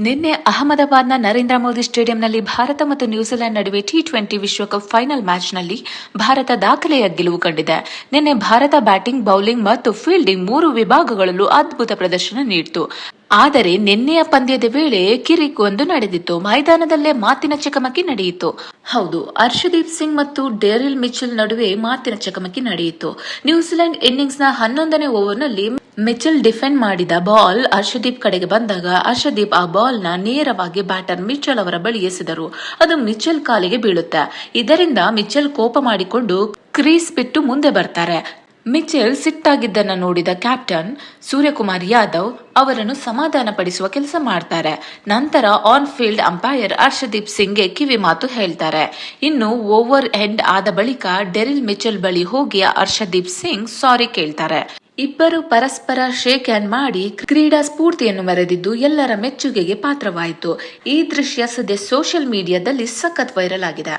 ನಿನ್ನೆ ಅಹಮದಾಬಾದ್ನ ನರೇಂದ್ರ ಮೋದಿ ಸ್ಟೇಡಿಯಂನಲ್ಲಿ ಭಾರತ ಮತ್ತು ನ್ಯೂಜಿಲೆಂಡ್ ನಡುವೆ ಟಿ20 ವಿಶ್ವಕಪ್ ಫೈನಲ್ ಮ್ಯಾಚ್ನಲ್ಲಿ ಭಾರತ ದಾಖಲೆಯ ಗೆಲುವು ಕಂಡಿದೆ. ನಿನ್ನೆ ಭಾರತ ಬ್ಯಾಟಿಂಗ್, ಬೌಲಿಂಗ್ ಮತ್ತು ಫೀಲ್ಡಿಂಗ್ 3 ವಿಭಾಗಗಳಲ್ಲೂ ಅದ್ಭುತ ಪ್ರದರ್ಶನ ನೀಡಿತು. ಆದರೆ ನಿನ್ನೆಯ ಪಂದ್ಯದ ವೇಳೆ ಕಿರಿಕೊಂದು ನಡೆದಿತ್ತು. ಮೈದಾನದಲ್ಲೇ ಮಾತಿನ ಚಕಮಕಿ ನಡೆಯಿತು. ಹೌದು, ಹರ್ಷದೀಪ್ ಸಿಂಗ್ ಮತ್ತು ಡೇರಿಲ್ ಮಿಚೆಲ್ ನಡುವೆ ಮಾತಿನ ಚಕಮಕಿ ನಡೆಯಿತು. ನ್ಯೂಜಿಲೆಂಡ್ ಇನ್ನಿಂಗ್ಸ್ನ 11ನೇ ಓವರ್ನಲ್ಲಿ ಮಿಚೆಲ್ ಡಿಫೆಂಡ್ ಮಾಡಿದ ಬಾಲ್ ಹರ್ಷದೀಪ್ ಕಡೆಗೆ ಬಂದಾಗ ಹರ್ಷದೀಪ್ ಆ ಬಾಲ್ನ ನೇರವಾಗಿ ಬ್ಯಾಟರ್ ಮಿಚೆಲ್ ಅವರ ಬಳಿ ಎಸೆದರು. ಅದು ಮಿಚೆಲ್ ಕಾಲಿಗೆ ಬೀಳುತ್ತೆ. ಇದರಿಂದ ಮಿಚೆಲ್ ಕೋಪ ಮಾಡಿಕೊಂಡು ಕ್ರೀಸ್ ಬಿಟ್ಟು ಮುಂದೆ ಬರ್ತಾರೆ. ಮಿಚೆಲ್ ಸಿಟ್ಟಾಗಿದ್ದನ್ನ ನೋಡಿದ ಕ್ಯಾಪ್ಟನ್ ಸೂರ್ಯಕುಮಾರ್ ಯಾದವ್ ಅವರನ್ನು ಸಮಾಧಾನ ಪಡಿಸುವ ಕೆಲಸ ಮಾಡ್ತಾರೆ. ನಂತರ ಆನ್ ಫೀಲ್ಡ್ ಅಂಪೈರ್ ಹರ್ಷದೀಪ್ ಸಿಂಗ್ಗೆ ಕಿವಿ ಮಾತು ಹೇಳ್ತಾರೆ. ಇನ್ನು ಓವರ್ ಎಂಡ್ ಆದ ಬಳಿಕ ಡೆರಿಲ್ ಮಿಚೆಲ್ ಬಳಿ ಹೋಗಿ ಹರ್ಷದೀಪ್ ಸಿಂಗ್ ಸಾರಿ ಕೇಳ್ತಾರೆ. ಇಬ್ಬರು ಪರಸ್ಪರ ಶೇಕ್ ಹ್ಯಾಂಡ್ ಮಾಡಿ ಕ್ರೀಡಾ ಸ್ಫೂರ್ತಿಯನ್ನು ಮೆರೆದಿದ್ದು ಎಲ್ಲರ ಮೆಚ್ಚುಗೆಗೆ ಪಾತ್ರವಾಯಿತು. ಈ ದೃಶ್ಯ ಸದ್ಯ ಸೋಷಿಯಲ್ ಮೀಡಿಯಾದಲ್ಲಿ ಸಖತ್ ವೈರಲ್ ಆಗಿದೆ.